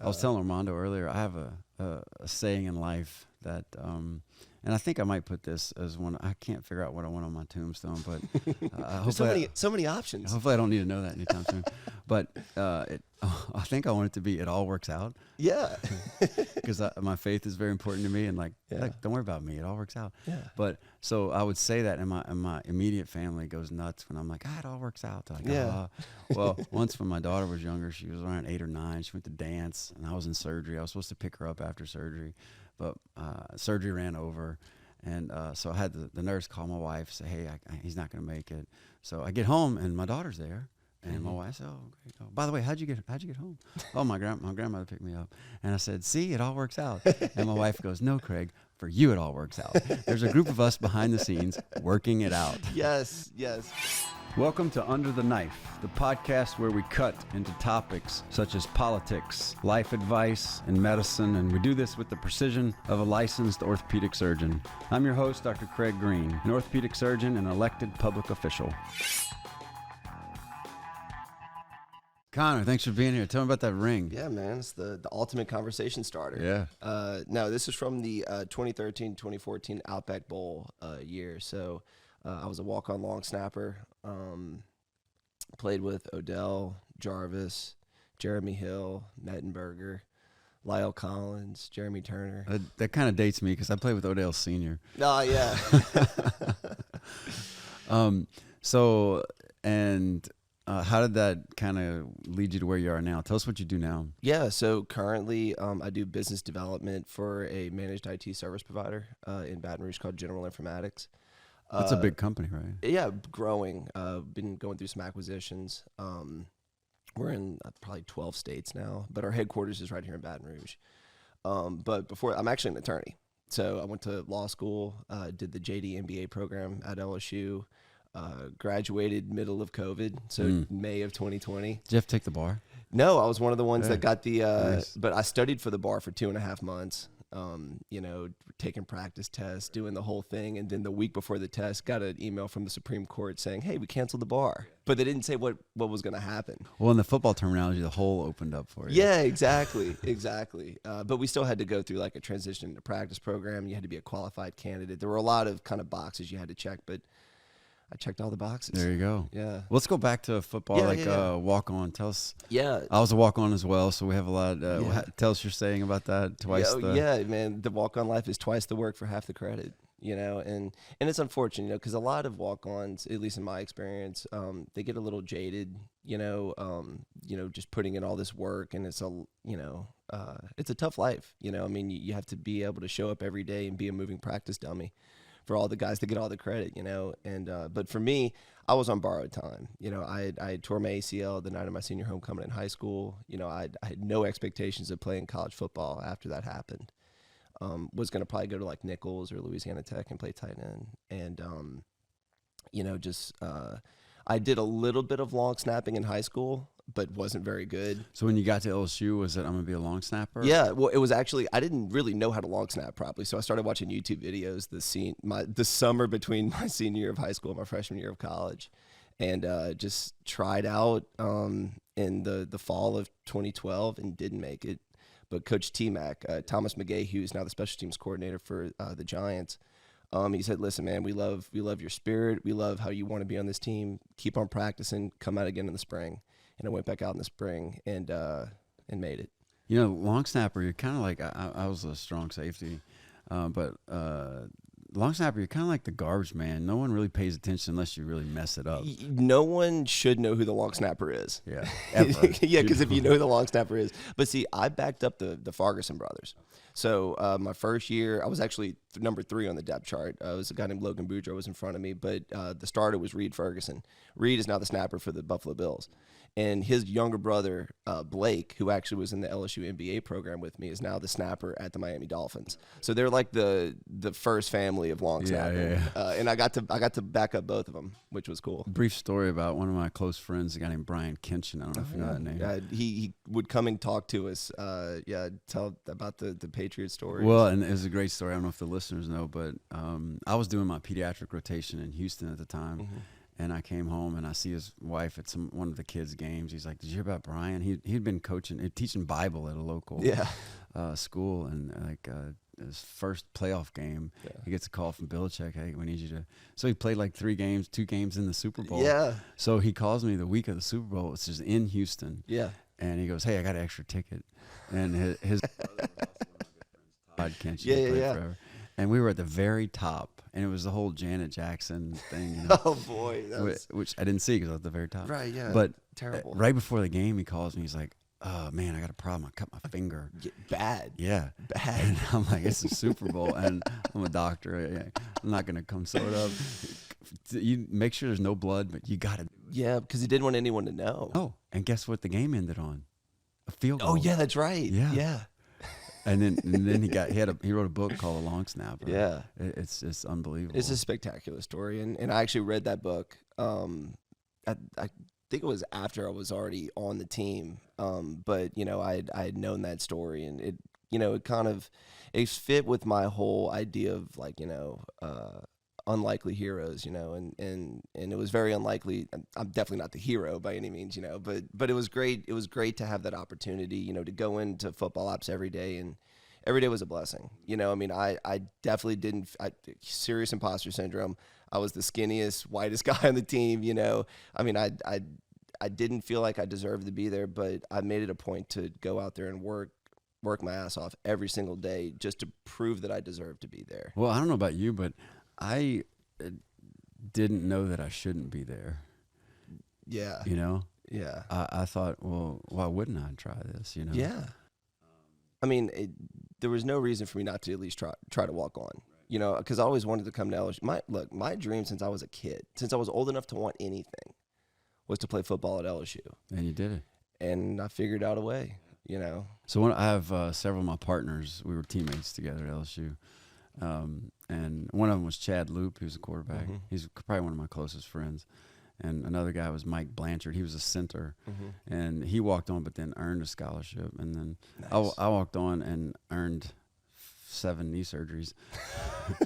I was telling Armando earlier, I have a saying in life that, and I think I might put this as one. I can't figure out what I want on my tombstone, but There's so many options. Hopefully, I don't need to know that anytime soon. But I think I want it to be, it all works out. Yeah. Because my faith is very important to me, and like, don't worry about me, it all works out. Yeah. But so I would say that, and my immediate family goes nuts when I'm like, it all works out. They're like, Well, once when my daughter was younger, she was around 8 or 9. She went to dance, and I was in surgery. I was supposed to pick her up after surgery, but surgery ran over. And so I had the nurse call my wife, say, hey, he's not going to make it. So I get home, and my daughter's there. And my wife said, by the way, how'd you get home? Oh, my grandmother picked me up. And I said, see, it all works out. And my wife goes, no, Craig, for you it all works out. There's a group of us behind the scenes working it out. Yes. Welcome to Under the Knife, the podcast where we cut into topics such as politics, life advice, and medicine, and we do this with the precision of a licensed orthopedic surgeon. I'm your host, Dr. Craig Green, an orthopedic surgeon and elected public official. Connor, thanks for being here. Tell me about that ring. Yeah, man. It's the ultimate conversation starter. Yeah. No, this is from the 2013-2014 Outback Bowl year. So I was a walk-on long snapper. Played with Odell, Jarvis, Jeremy Hill, Mettenberger, Lyle Collins, Jeremy Turner. That kind of dates me because I played with Odell Sr. Oh, yeah. How did that kind of lead you to where you are now? Tell us what you do now. Yeah, so currently I do business development for a managed IT service provider in Baton Rouge called General Informatics. That's a big company, right? Yeah, growing. Been going through some acquisitions. We're in probably 12 states now, but our headquarters is right here in Baton Rouge. But before, I'm actually an attorney. So I went to law school, did the JD MBA program at LSU, graduated middle of COVID, so May of 2020. Did you have to take the bar? No, I was one of the ones that got the, nice. But I studied for the bar for 2.5 months. Taking practice tests, doing the whole thing. And then the week before the test, got an email from the Supreme Court saying, hey, we canceled the bar. But they didn't say what was going to happen. Well, in the football terminology, the hole opened up for you. Yeah, exactly. But we still had to go through like a transition into practice program. You had to be a qualified candidate. There were a lot of kind of boxes you had to check, but I checked all the boxes. There you go. Yeah. Let's go back to football, walk-on. Tell us. Yeah. I was a walk-on as well, so we have a lot. Tell us your saying about that. Twice. Yeah, man. The walk-on life is twice the work for half the credit. And it's unfortunate, because a lot of walk-ons, at least in my experience, they get a little jaded, just putting in all this work, and it's a tough life. You have to be able to show up every day and be a moving practice dummy for all the guys to get all the credit, but for me, I was on borrowed time. I had tore my ACL the night of my senior homecoming in high school. I had no expectations of playing college football after that happened. Was going to probably go to like Nichols or Louisiana Tech and play tight end. And, I did a little bit of long snapping in high school, but wasn't very good. So when you got to LSU, was it, I'm going to be a long snapper? Yeah, well, it was actually, I didn't really know how to long snap properly, so I started watching YouTube videos the summer between my senior year of high school and my freshman year of college, and just tried out in the fall of 2012 and didn't make it. But Coach T-Mac, Thomas McGay, who's now the special teams coordinator for the Giants, he said, listen, man, we love your spirit. We love how you want to be on this team. Keep on practicing. Come out again in the spring. And I went back out in the spring and made it. Long snapper, you're kind of like, I was a strong safety, but long snapper, you're kind of like the garbage man. No one really pays attention unless you really mess it up. No one should know who the long snapper is. Yeah, ever. Yeah, because if you know who the long snapper is. But see, I backed up the Farguson brothers. So my first year, I was actually number 3 on the depth chart. It was a guy named Logan Boudreaux was in front of me, but the starter was Reed Ferguson. Reed is now the snapper for the Buffalo Bills. And his younger brother, Blake, who actually was in the LSU MBA program with me, is now the snapper at the Miami Dolphins. So they're like the first family of long snapping. Yeah. And I got to back up both of them, which was cool. Brief story about one of my close friends, a guy named Brian Kinchin. I don't know if you know that name. Yeah, he would come and talk to us. Tell about the Patriots story. Well, and it was a great story. I don't know if the listeners know, but I was doing my pediatric rotation in Houston at the time. And I came home and I see his wife at one of the kids' games. He's like, "Did you hear about Brian? He'd been teaching Bible at a local school, and like his first playoff game, he gets a call from Belichick. Hey, we need you to." So he played like 2 games in the Super Bowl. Yeah. So he calls me the week of the Super Bowl. It's just in Houston. Yeah. And he goes, "Hey, I got an extra ticket." And his Todd, can't you play forever? And we were at the very top, and it was the whole Janet Jackson thing. You know, oh boy, which I didn't see because I was at the very top. Right, yeah. But terrible. Right before the game, he calls me. He's like, "Oh man, I got a problem. I cut my finger." Bad. Yeah, bad. And I'm like, "It's a Super Bowl, and I'm a doctor. I'm not gonna come sew it up. You make sure there's no blood, but you gotta." Yeah, because he didn't want anyone to know. Oh, and guess what? The game ended on a field goal. Oh yeah, that's right. Yeah. And then he wrote a book called A Long Snapper. Yeah, it's unbelievable. It's a spectacular story, and I actually read that book. I think it was after I was already on the team. But I had known that story, and it fit with my whole idea of like unlikely heroes, and it was very unlikely. I'm definitely not the hero by any means, but it was great. It was great to have that opportunity, to go into football ops every day, and every day was a blessing. I definitely didn't, serious imposter syndrome. I was the skinniest, whitest guy on the team, I didn't feel like I deserved to be there, but I made it a point to go out there and work my ass off every single day just to prove that I deserved to be there. Well, I don't know about you, but I didn't know that I shouldn't be there. Yeah. Yeah. I thought, well, why wouldn't I try this? Yeah. There was no reason for me not to at least try to walk on. Because I always wanted to come to LSU. My dream since I was a kid, since I was old enough to want anything, was to play football at LSU. And you did it. And I figured out a way. So I have several of my partners. We were teammates together at LSU. And one of them was Chad Loop, who's a quarterback. Mm-hmm. He's probably one of my closest friends. And another guy was Mike Blanchard. He was a center. Mm-hmm. And he walked on but then earned a scholarship. And then nice. I walked on and earned 7 knee surgeries.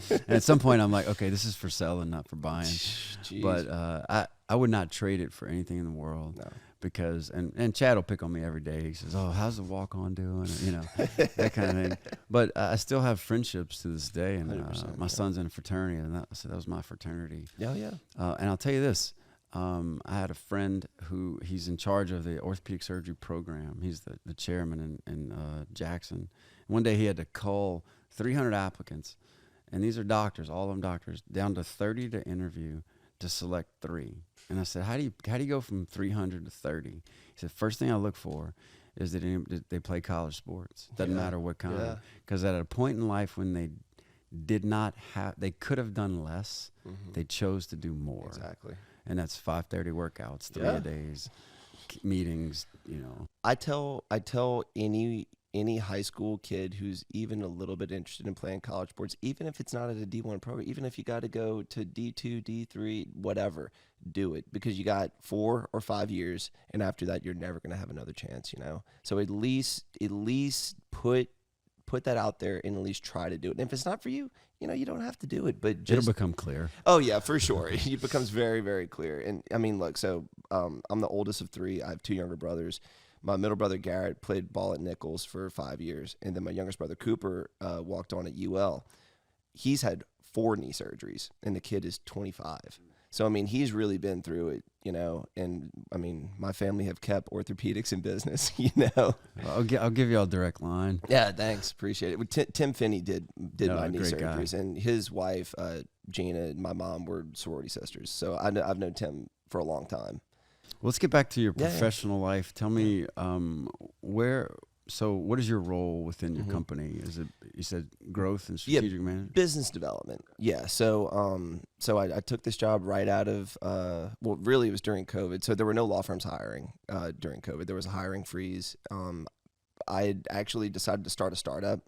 And at some point I'm like, okay, this is for selling, not for buying. Jeez. But I would not trade it for anything in the world. No. Because and Chad will pick on me every day. He says, "Oh, how's the walk on doing?" That kind of thing. But I still have friendships to this day, and my son's in a fraternity, and that was my fraternity. Yeah, yeah. And I'll tell you this: I had a friend who he's in charge of the orthopedic surgery program. He's the chairman in Jackson. One day he had to cull 300 applicants, and these are doctors, all of them doctors, down to 30 to interview to select 3. And I said, how do you go from 300 to 30? He said, first thing I look for is that they play college sports. Doesn't matter what kind. Because at a point in life when they they could have done less, they chose to do more. Exactly. And that's 5:30 workouts, 3 a days, meetings, I tell any high school kid who's even a little bit interested in playing college sports, even if it's not at a D1 program, even if you got to go to D2, D3, whatever, do it, because you got 4 or 5 years, and after that you're never going to have another chance, So at least put that out there and at least try to do it. And if it's not for you, you don't have to do it, but just it'll become clear. Oh yeah, for sure. It becomes very, very clear. And look, so I'm the oldest of 3. I have 2 younger brothers. My middle brother, Garrett, played ball at Nichols for 5 years. And then my youngest brother, Cooper, walked on at UL. He's had 4 knee surgeries, and the kid is 25. So, he's really been through it, And, my family have kept orthopedics in business, I'll give you a direct line. Yeah, thanks. Appreciate it. Tim Finney did my knee surgeries. Guy. And his wife, Gina, and my mom were sorority sisters. So I've known Tim for a long time. Well, let's get back to your professional life. Tell me what is your role within your company? Is it, you said, growth and strategic management? Business development. Yeah. So I took this job right out of, really it was during COVID. So there were no law firms hiring during COVID. There was a hiring freeze. I had actually decided to start a startup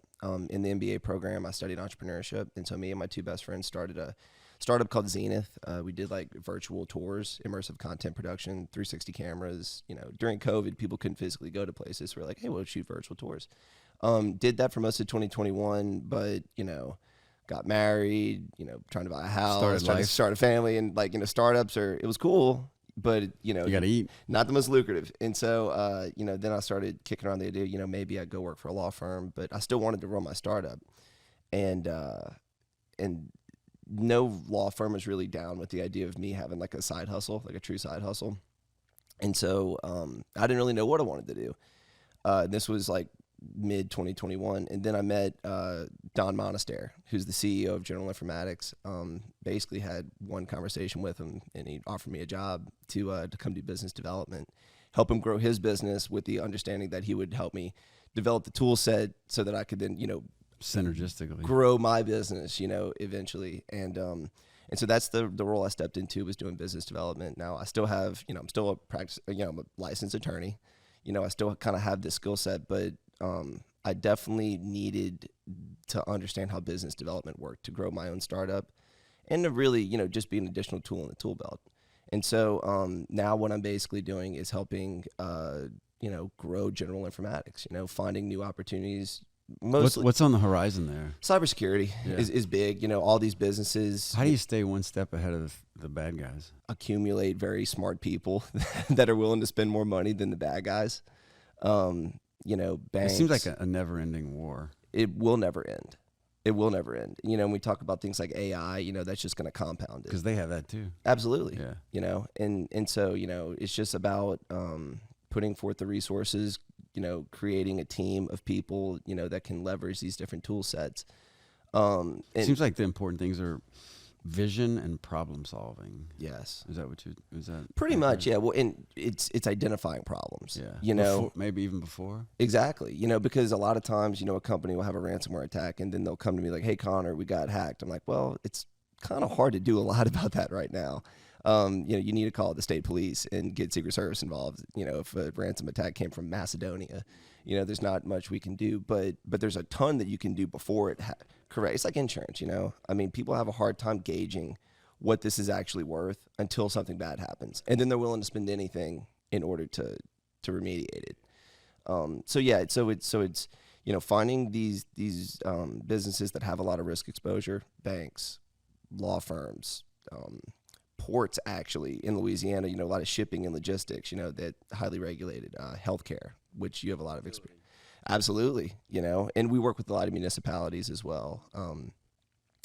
in the MBA program. I studied entrepreneurship. And so me and my 2 best friends started a startup called Zenith. We did like virtual tours, immersive content production, 360 cameras. During COVID, people couldn't physically go to places. So we're like, hey, we'll shoot virtual tours. Did that for most of 2021, but got married, trying to buy a house, Started trying life. to start a family, and startups it was cool, but you got to eat. Not the most lucrative. And so, then I started kicking around the idea, maybe I'd go work for a law firm, but I still wanted to run my startup. And no law firm is really down with the idea of me having like a side hustle, like a true side hustle. And so, I didn't really know what I wanted to do. This was like mid 2021. And then I met, Don Monistere, who's the CEO of General Informatics. Basically had one conversation with him, and he offered me a job to come do business development, help him grow his business with the understanding that he would help me develop the tool set so that I could then, synergistically grow my business, eventually. And so that's the role I stepped into, was doing business development. Now I still have, I'm still a I'm a licensed attorney. I still kind of have this skill set, but I definitely needed to understand how business development worked to grow my own startup, and to really, just be an additional tool in the tool belt. And so now what I'm basically doing is helping, grow General Informatics, finding new opportunities. Mostly, what's on the horizon there? Cybersecurity is big. All these businesses. How do you stay one step ahead of the bad guys? Accumulate very smart people that are willing to spend more money than the bad guys. Banks. It seems like a never-ending war. It will never end. It will never end. When we talk about things like AI, that's just going to compound it. Because they have that too. Absolutely. Yeah. And so, it's just about putting forth the resources, creating a team of people, that can leverage these different tool sets. It seems like the important things are vision and problem solving. Yes. Is that pretty much? Yeah. Well, and it's identifying problems. Yeah. Maybe even before. Exactly. Because a lot of times, a company will have a ransomware attack, and then they'll come to me like, "Hey, Connor, we got hacked." I'm like, "Well, it's kind of hard to do a lot about that right now. You need to call the state police and get Secret Service involved. If a ransom attack came from Macedonia, there's not much we can do, but there's a ton that you can do before it. Correct. It's like insurance. People have a hard time gauging what this is actually worth until something bad happens, and then they're willing to spend anything in order to remediate it. So it's finding these businesses that have a lot of risk exposure, banks, law firms, ports, actually in Louisiana, a lot of shipping and logistics, that highly regulated, healthcare, which you have a lot of experience. Absolutely. And we work with a lot of municipalities as well.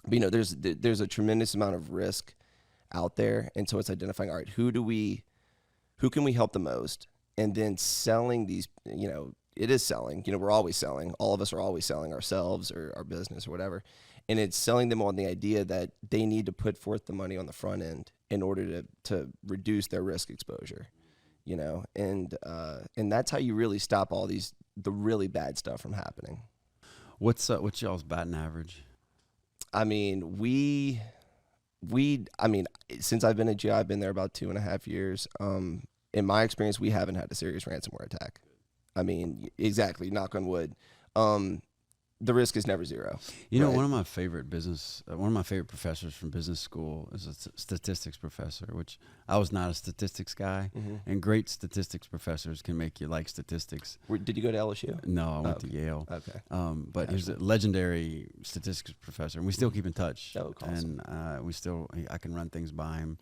But there's a tremendous amount of risk out there. And so it's identifying, all right, who can we help the most? And then selling these, it is selling, we're always selling. All of us are always selling ourselves or our business or whatever. And it's selling them on the idea that they need to put forth the money on the front end in order to reduce their risk exposure, and that's how you really stop all the really bad stuff from happening. What's y'all's batting average? Since I've been at GI, I've been there about 2.5 years. In my experience, we haven't had a serious ransomware attack. Exactly, knock on wood. The risk is never zero. Right? One of my favorite professors from business school is a statistics professor, which I was not a statistics guy, and great statistics professors can make you like statistics. Did you go to LSU? No, I went to Yale. Okay. But he's a legendary statistics professor, and we still keep in touch. Oh, awesome. And I can run things by him.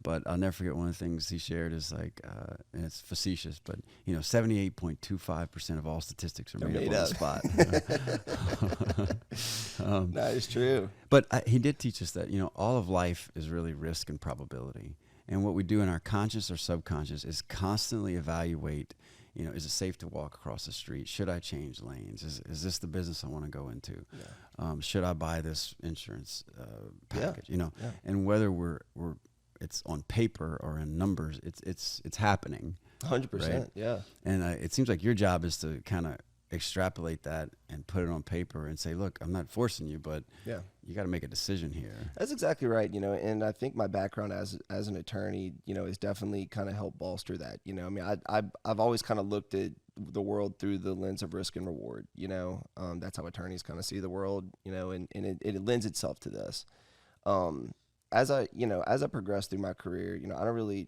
But I'll never forget one of the things he shared is like, and it's facetious, but 78.25% of all statistics are made up on the spot. That is true. But he did teach us that all of life is really risk and probability, and what we do in our conscious or subconscious is constantly evaluate. Is it safe to walk across the street? Should I change lanes? Is this the business I want to go into? Yeah. Should I buy this insurance package? Yeah. And whether it's on paper or in numbers, it's happening. 100%, right? Yeah. And it seems like your job is to kind of extrapolate that and put it on paper and say, look, I'm not forcing you, but you got to make a decision here. That's exactly right. And I think my background as an attorney, has definitely kind of helped bolster that. I've always kind of looked at the world through the lens of risk and reward. That's how attorneys kind of see the world. And it lends itself to this. As I progress through my career,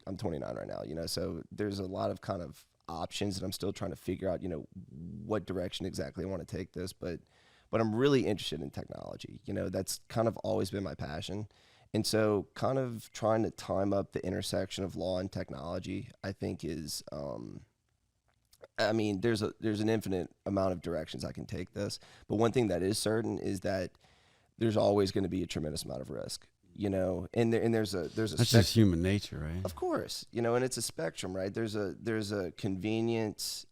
I'm 29 right now, so there's a lot of kind of options that I'm still trying to figure out, what direction exactly I want to take this. But but I'm really interested in technology. You know, that's kind of always been my passion. And so kind of trying to time up the intersection of law and technology, I think is, I mean, there's an infinite amount of directions I can take this, but one thing that is certain is that there's always going to be a tremendous amount of risk, you know, and there's a that's just human nature, right? Of course, you know, and it's a spectrum, right? There's a convenient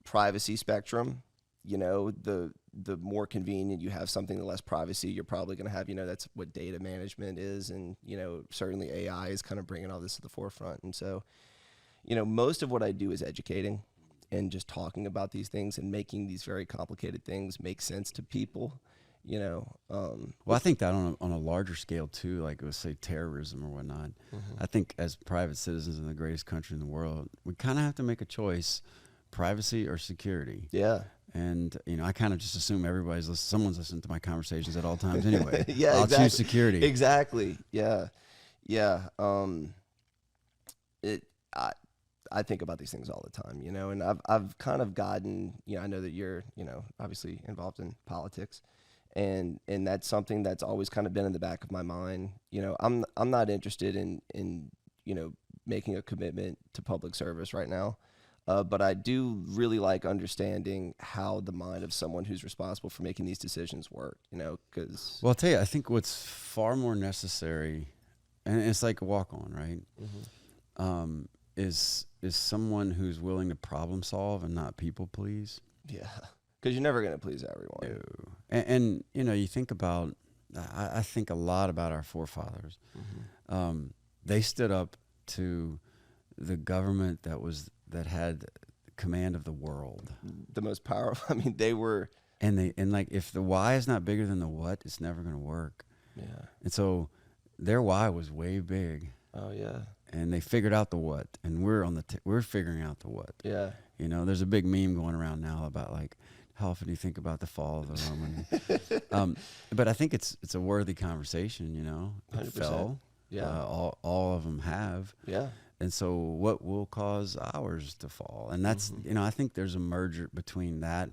privacy spectrum. You know, the more convenient you have something, the less privacy you're probably going to have. You know, that's what data management is, and you know, certainly AI is kind of bringing all this to the forefront. And so, you know, most of what I do is educating and just talking about these things and making these very complicated things make sense to people. You know, well, I think that on a larger scale too, like let's say terrorism or whatnot. I think as private citizens in the greatest country in the world, we kind of have to make a choice: privacy or security. Yeah. And you know, I kind of just assume someone's listening to my conversations at all times anyway. Yeah, I'll exactly. choose security. Exactly. Yeah. Yeah. I think about these things all the time, you know, and I've kind of gotten, you know, I know that you're, you know, obviously involved in politics, and that's something that's always kind of been in the back of my mind. You know, I'm not interested in you know, making a commitment to public service right now. But I do really like understanding how the mind of someone who's responsible for making these decisions work, you know, because... Well, I'll tell you, I think what's far more necessary, and it's like a walk-on, right, is someone who's willing to problem solve and not people please. Yeah, because you're never going to please everyone. No. And, you know, you think about, I think a lot about our forefathers. They stood up to the government that had command of the world. The most powerful. I mean, they were. And like, if the why is not bigger than the what, it's never going to work. Yeah. And so their why was way big. Oh yeah. And they figured out the what, and we're figuring out the what. Yeah. You know, there's a big meme going around now about like, how often do you think about the fall of the Roman? But I think it's a worthy conversation. You know, it 100%. fell. Yeah. All of them have. Yeah. And so what will cause ours to fall? And that's, you know, I think there's a merger between that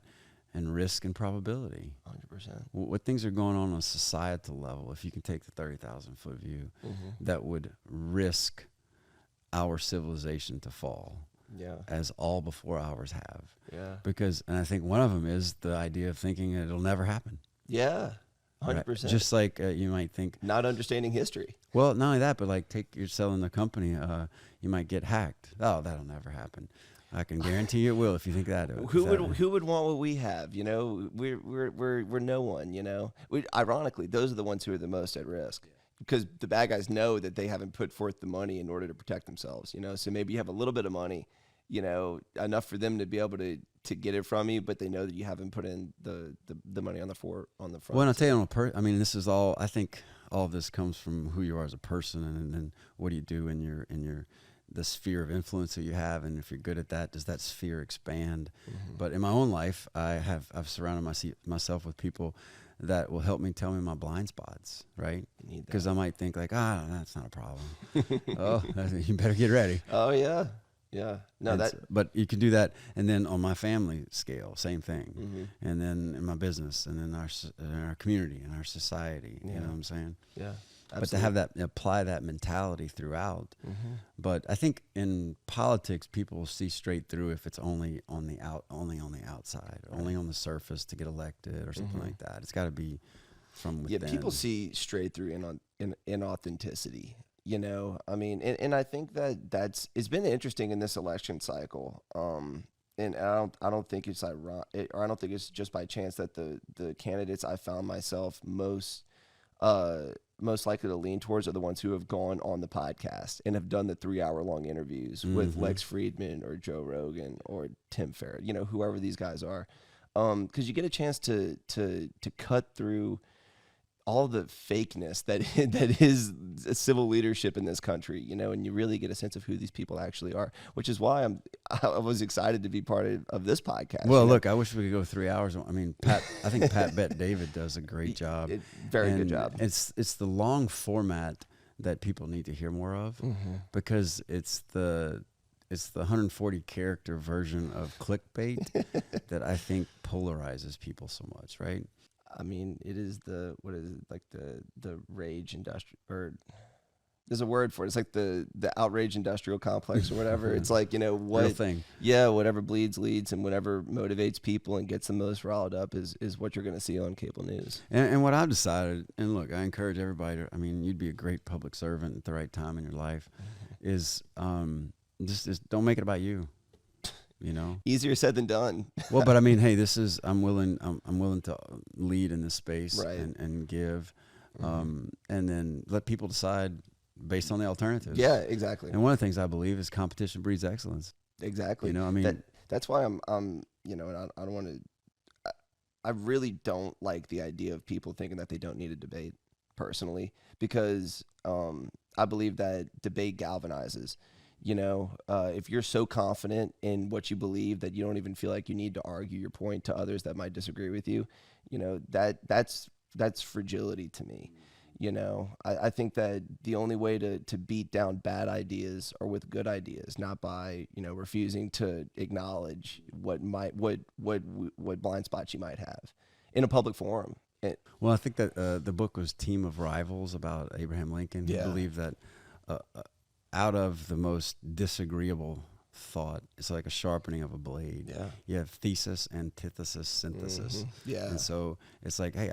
and risk and probability. 100%. What things are going on a societal level, if you can take the 30,000 foot view, that would risk our civilization to fall. Yeah. As all before ours have. Yeah. Because, and I think one of them is the idea of thinking it'll never happen. Yeah. 100%. Right? Just like you might think. Not understanding history. Well, not only that, but like you're selling a company, you might get hacked. Oh, that'll never happen. I can guarantee you it will if you think that. Who would want what we have? You know, we're no one. You know, ironically, those are the ones who are the most at risk. Because the bad guys know that they haven't put forth the money in order to protect themselves, you know. So maybe you have a little bit of money, you know, enough for them to be able to get it from you, but they know that you haven't put in the money on the front. Well, and I'll tell you, I mean, this is all. I think all of this comes from who you are as a person, and then what do you do in your the sphere of influence that you have, and if you're good at that, does that sphere expand? But in my own life, I've surrounded myself with people that will help me tell me my blind spots, right? Because I might think like, that's not a problem. Oh, you better get ready. Oh yeah, yeah. No, but you can do that, and then on my family scale, same thing, and then in my business, and then in our community, and our society. You know what I'm saying? Yeah. Absolutely. But to have that, apply that mentality throughout. But I think in politics, people will see straight through if it's only on the outside, only on the surface to get elected or something like that. It's got to be from within. Yeah, people see straight through inauthenticity. You know, I mean, and I think it's been interesting in this election cycle. And I don't think it's ironic, or I don't think it's just by chance that the candidates I found myself most likely to lean towards are the ones who have gone on the podcast and have done the 3-hour-long interviews with Lex Friedman or Joe Rogan or Tim Ferriss, you know, whoever these guys are. Because you get a chance to cut through all the fakeness that is civil leadership in this country, you know, and you really get a sense of who these people actually are, which is why I was excited to be part of this podcast. Well, look, I wish we could go 3 hours. I mean, I think Pat Bet David does a great job. Very good job. It's the long format that people need to hear more of, because it's it's the 140 character version of clickbait that I think polarizes people so much, right? I mean, it is what is it, like the rage industrial, or there's a word for it. It's like the outrage industrial complex or whatever. It's like, you know, Real thing. Yeah, whatever bleeds leads, and whatever motivates people and gets them most riled up is what you're going to see on cable news. And what I've decided, and look, I encourage everybody to, I mean, you'd be a great public servant at the right time in your life, is just don't make it about you. You know, easier said than done. Well, but I mean, hey, I'm willing to lead in this space, right. and give, and then let people decide based on the alternatives. Yeah, exactly. And one of the things I believe is competition breeds excellence. Exactly. You know, I mean, that's why I'm you know, and I don't want to. I really don't like the idea of people thinking that they don't need a debate, personally, because I believe that debate galvanizes. You know, if you're so confident in what you believe that you don't even feel like you need to argue your point to others that might disagree with you, you know, that's fragility to me. You know, I think that the only way to beat down bad ideas are with good ideas, not by, you know, refusing to acknowledge what blind spots you might have in a public forum. Well, I think that the book was Team of Rivals about Abraham Lincoln. He believed that out of the most disagreeable thought, it's like a sharpening of a blade. Yeah. You have thesis, antithesis, synthesis. Mm-hmm. Yeah. And so it's like, hey,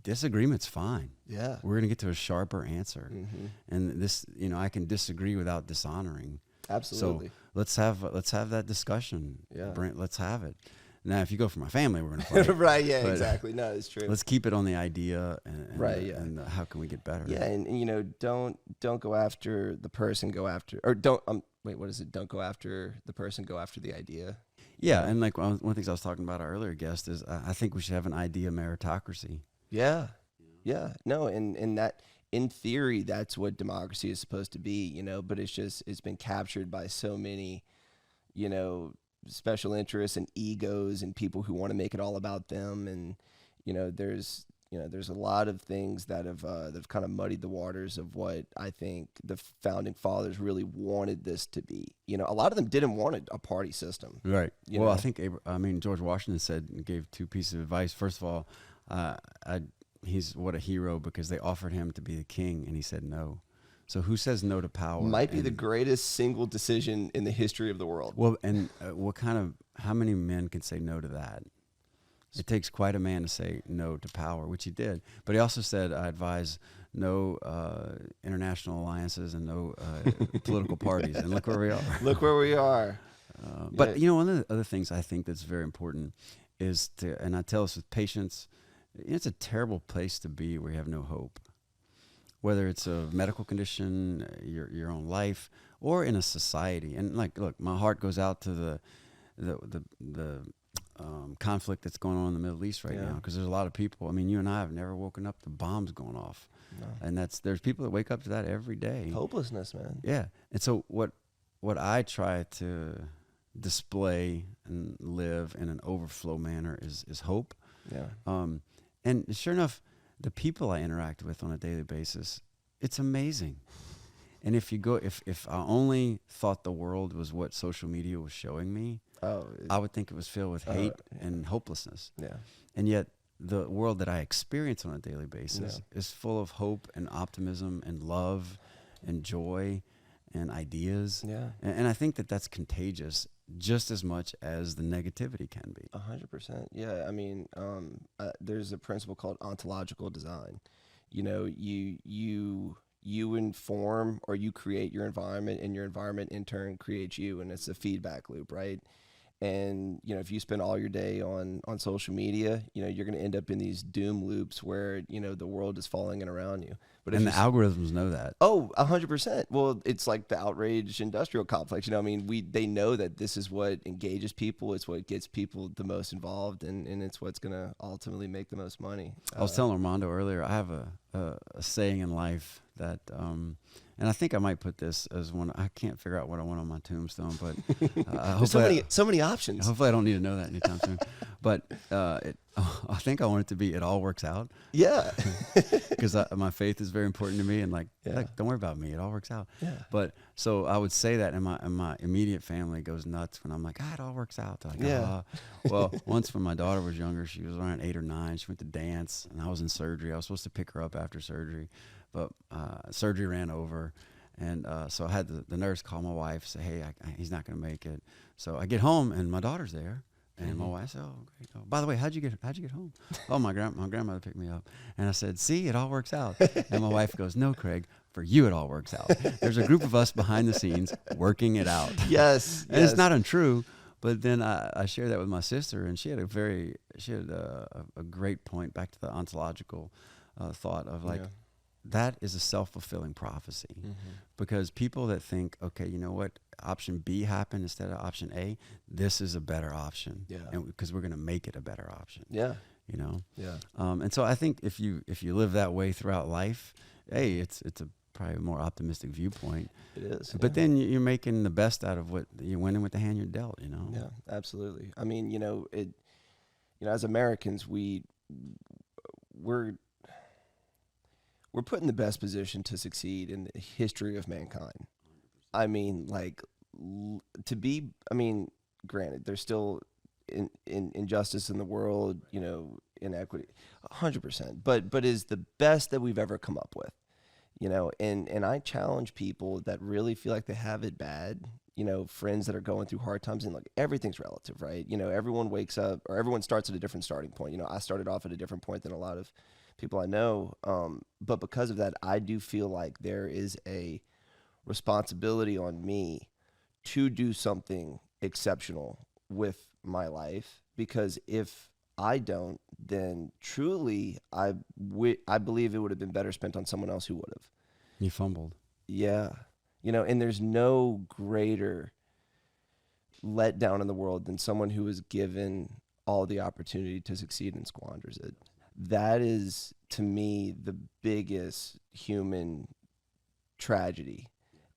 disagreement's fine. Yeah. We're going to get to a sharper answer. Mm-hmm. And this, you know, I can disagree without dishonoring. Absolutely. So let's have that discussion. Yeah. Brent, let's have it. Now, if you go for my family, we're going to fight. Right, yeah, exactly. No, it's true. Let's keep it on the idea and right, yeah. And how can we get better? Yeah, and you know, don't go after the person, go after, or don't, wait, what is it? Don't go after the person, go after the idea. Yeah, and like one of the things I was talking about our earlier guest is I think we should have an idea meritocracy. Yeah, yeah. No, and that, in theory, that's what democracy is supposed to be, you know, but it's been captured by so many, you know, special interests and egos and people who want to make it all about them. And, you know, there's a lot of things that have kind of muddied the waters of what I think the founding fathers really wanted this to be. You know, a lot of them didn't want a party system. Right. Well, know? I think, George Washington gave two pieces of advice. First of all, he's what a hero, because they offered him to be the king and he said no. So who says no to power? Might be the greatest single decision in the history of the world. Well, and how many men can say no to that? It takes quite a man to say no to power, which he did. But he also said, I advise no international alliances and no political parties. And look where we are. Look where we are. But, you know, one of the other things I think that's very important is and I tell this with patience, it's a terrible place to be where you have no hope. Whether it's a medical condition, your own life, or in a society. And like, look, my heart goes out to the conflict that's going on in the Middle East right now, because there's a lot of people. I mean, you and I have never woken up to bombs going off, and there's people that wake up to that every day. Hopelessness, man. Yeah, and so what I try to display and live in an overflow manner is hope. Yeah. And sure enough, the people I interact with on a daily basis, it's amazing. And if I only thought the world was what social media was showing me, I would think it was filled with hate and hopelessness. Yeah. And yet the world that I experience on a daily basis is full of hope and optimism and love and joy and ideas. Yeah. And I think that that's contagious just as much as the negativity can be. 100%. Yeah. I mean, there's a principle called ontological design. You know, you inform or you create your environment, and your environment in turn creates you, and it's a feedback loop, right? And, you know, if you spend all your day on social media, you know, you're going to end up in these doom loops where, you know, the world is falling in around you. But and the algorithms know that. Oh, 100%. Well, it's like the outrage industrial complex. You know, I mean, they know that this is what engages people. It's what gets people the most involved, and it's what's going to ultimately make the most money. I was telling Armando earlier, I have a saying in life that, and I think I might put this as one. I can't figure out what I want on my tombstone, but so many options. Hopefully, I don't need to know that anytime soon. But Oh, I think I want it to be, it all works out. Yeah. Because my faith is very important to me, and like, Yeah. don't worry about me, it all works out. Yeah. But so I would say that, and my immediate family goes nuts when I'm like, it all works out. They're like, Yeah. Well, once when my daughter was younger, she was around 8 or 9. She went to dance, and I was in surgery. I was supposed to pick her up after surgery, but surgery ran over. And so I had the nurse call my wife, say, hey, he's not going to make it. So I get home, and my daughter's there. And my wife said, oh, great. Oh, by the way, how'd you get home? Oh, my grandmother picked me up. And I said, see, it all works out. And my wife goes, no, Craig, for you it all works out. There's a group of us behind the scenes working it out. Yes. And it's not untrue. But then I shared that with my sister, and she had a great point back to the ontological thought of like, that is a self-fulfilling prophecy. Because people that think, okay, you know what, option B happened instead of option A, this is a better option. Yeah. And because we're going to make it a better option. Yeah. You know? Yeah. And so I think if you live that way throughout life, hey, it's probably a more optimistic viewpoint. It is. But then you're making the best out of what you're winning with the hand you're dealt, you know? Yeah, absolutely. I mean, as Americans, we're put in the best position to succeed in the history of mankind. I mean, like, granted, there's still injustice in the world, inequity, 100%, but is the best that we've ever come up with, and I challenge people that really feel like they have it bad, friends that are going through hard times, and like, everything's relative, right? Everyone wakes up, or everyone starts at a different starting point. I started off at a different point than a lot of people I know, but because of that, I do feel like there is a responsibility on me to do something exceptional with my life, because if I don't, then truly I believe it would have been better spent on someone else who would have. You fumbled. Yeah. And there's no greater letdown in the world than someone who is given all the opportunity to succeed and squanders it. That is, to me, the biggest human tragedy,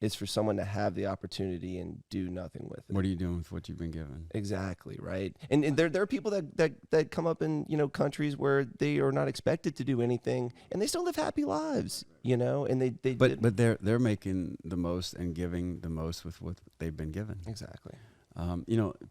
is for someone to have the opportunity and do nothing with it. What are you doing with what you've been given? Exactly, right. And there are people that come up in countries where they are not expected to do anything, and they still live happy lives, and they but they're making the most and giving the most with what they've been given. Exactly.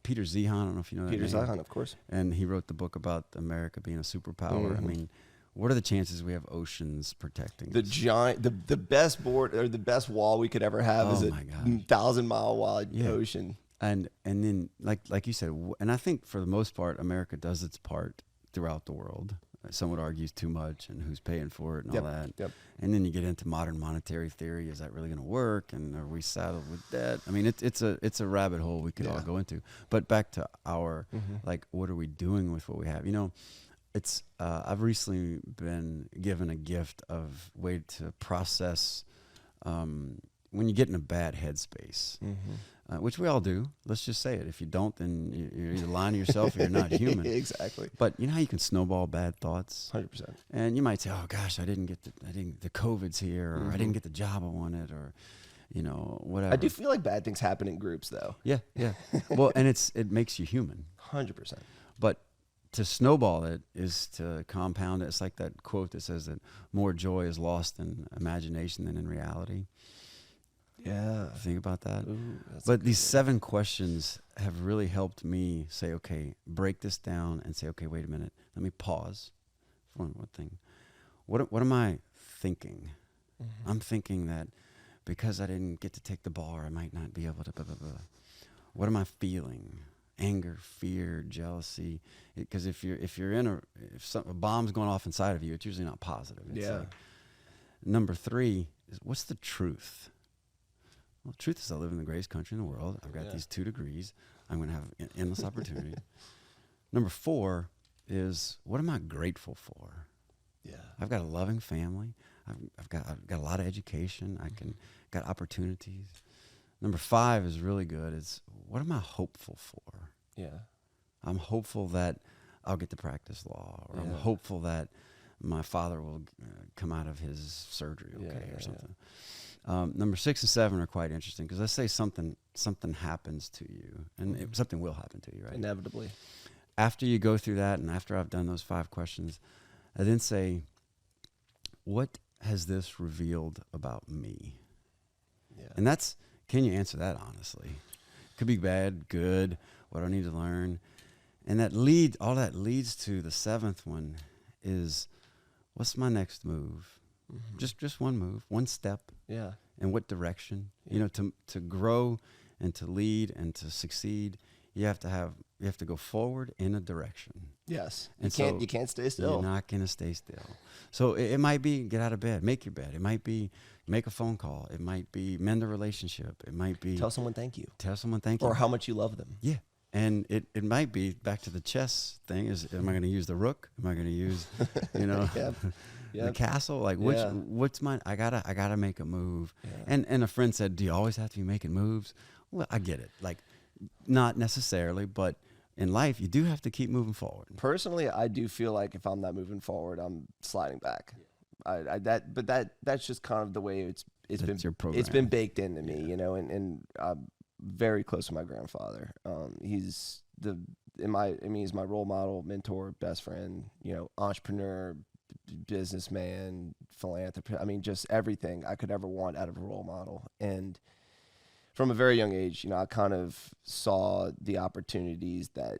Peter Zehn, I don't know if you know that Peter name. Zehn, of course. And he wrote the book about America being a superpower. I mean, what are the chances we have oceans protecting the us? giant, the best board, or the best wall we could ever have is a 1,000-mile wide ocean. And then, like you said, and I think for the most part, America does its part throughout the world. Some would argue too much, and who's paying for it, and all that. Yep. And then you get into modern monetary theory. Is that really going to work? And are we saddled with debt? I mean, it's a rabbit hole we could all go into. But back to our what are we doing with what we have? It's I've recently been given a gift of way to process when you get in a bad headspace, which we all do. Let's just say it. If you don't, then you're either lying to yourself or you're not human. Exactly. But you know how you can snowball bad thoughts? 100%. And you might say, "Oh gosh, the COVID's here, or I didn't get the job I wanted, or whatever." I do feel like bad things happen in groups, though. Yeah. Well, and it makes you human. 100%. But to snowball it is to compound it. It's like that quote that says that more joy is lost in imagination than in reality. Yeah. Think about that. Ooh, but these 7 questions have really helped me say, okay, break this down and say, okay, wait a minute. Let me pause for one thing. What am I thinking? I'm thinking that because I didn't get to take the bar, I might not be able to blah, blah, blah. What am I feeling? Anger, fear, jealousy. Because if a bomb's going off inside of you, it's usually not positive. It's number 3 is, what's the truth? Well, truth is I live in the greatest country in the world. I've got these 2 degrees. I'm going to have endless opportunity. Number 4 is, what am I grateful for? Yeah. I've got a loving family. I've got a lot of education. Got opportunities. Number 5 is really good. It's, what am I hopeful for? Yeah. I'm hopeful that I'll get to practice law, or I'm hopeful that my father will come out of his surgery or something. Number 6 and 7 are quite interesting, because let's say something happens to you, and something will happen to you, right? Inevitably. after you go through that, and after I've done those 5 questions, I then say, what has this revealed about me? Yeah. And that's, can you answer that honestly? Could be bad, good, what do I need to learn? And all that leads to the 7th one is, what's my next move? Mm-hmm. Just one move, one step. Yeah. In what direction? Yeah. You know, to grow and to lead and to succeed, you have to go forward in a direction. Yes. And you can't stay still. You're not going to stay still. So it might be get out of bed, make your bed. It might be make a phone call. It might be mend a relationship. It might be tell someone thank you. Or how much you love them. Yeah. And it might be back to the chess thing is, am I going to use the rook? Am I going to use, you know, Yep. the castle? Like what's mine? I gotta make a move. Yeah. And a friend said, do you always have to be making moves? Well, I get it. Like not necessarily, but in life, you do have to keep moving forward. Personally, I do feel like if I'm not moving forward, I'm sliding back. Yeah. That's just kind of the way it's been baked into me, you know, and I'm very close to my grandfather. He's my role model, mentor, best friend, you know, entrepreneur, businessman, philanthropist. I mean, just everything I could ever want out of a role model. And from a very young age, you know, I kind of saw the opportunities that,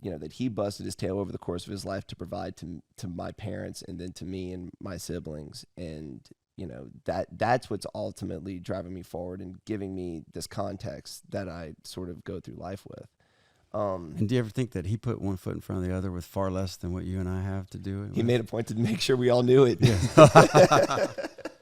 you know, that he busted his tail over the course of his life to provide to my parents and then to me and my siblings. And, you know, that's what's ultimately driving me forward and giving me this context that I sort of go through life with. And do you ever think that he put one foot in front of the other with far less than what you and I have to do it with? He made a point to make sure we all knew it. Yeah. I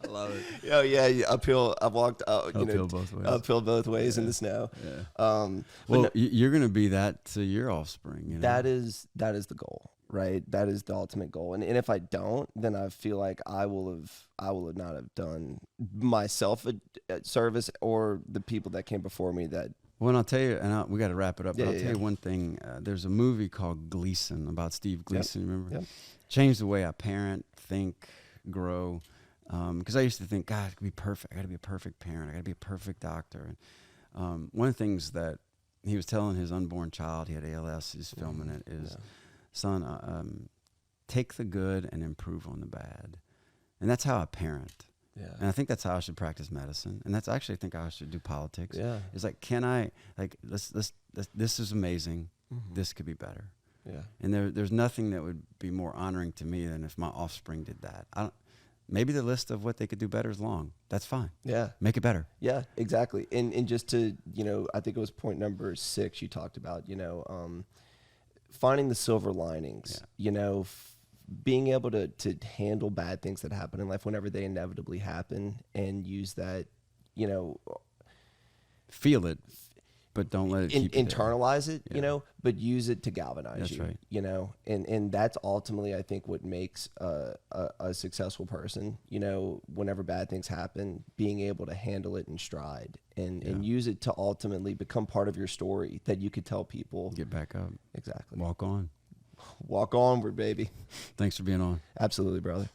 love it. Oh yeah, uphill. I've walked uphill both ways. Uphill both ways in the snow. Yeah. Well, you're going to be that to your offspring. You know? That is the goal, right? That is the ultimate goal. And if I don't, then I feel like I will not have done myself a service or the people that came before me that. Well, and I'll tell you, and we got to wrap it up, but I'll tell you one thing. There's a movie called Gleason about Steve Gleason, remember? Yep. Changed the way I parent, think, grow. Because I used to think, God, I got to be perfect. I got to be a perfect parent. I got to be a perfect doctor. And one of the things that he was telling his unborn child, he had ALS, he's filming it, is, son, take the good and improve on the bad. And that's how I parent. Yeah. And I think that's how I should practice medicine. And that's actually I think how I should do politics. Yeah. It's like, can I, like, this is amazing. Mm-hmm. This could be better. Yeah. And there's nothing that would be more honoring to me than if my offspring did that. Maybe the list of what they could do better is long. That's fine. Yeah. Make it better. Yeah, exactly. And just to, you know, I think it was point number 6 you talked about, you know, finding the silver linings, you know, being able to handle bad things that happen in life whenever they inevitably happen and use that, you know. Feel it, but don't let it keep you internalize it, you know, but use it to galvanize you, right. You know, and that's ultimately, I think, what makes a successful person, you know, whenever bad things happen, being able to handle it in stride and use it to ultimately become part of your story that you could tell people. Get back up. Exactly. Walk on. Walk onward, baby. Thanks for being on. Absolutely, brother.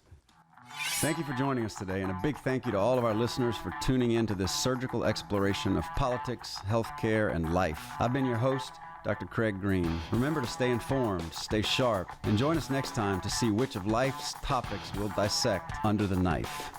Thank you for joining us today, and a big thank you to all of our listeners for tuning in to this surgical exploration of politics, healthcare, and life. I've been your host, Dr. Craig Green. Remember to stay informed, stay sharp, and join us next time to see which of life's topics we'll dissect under the knife.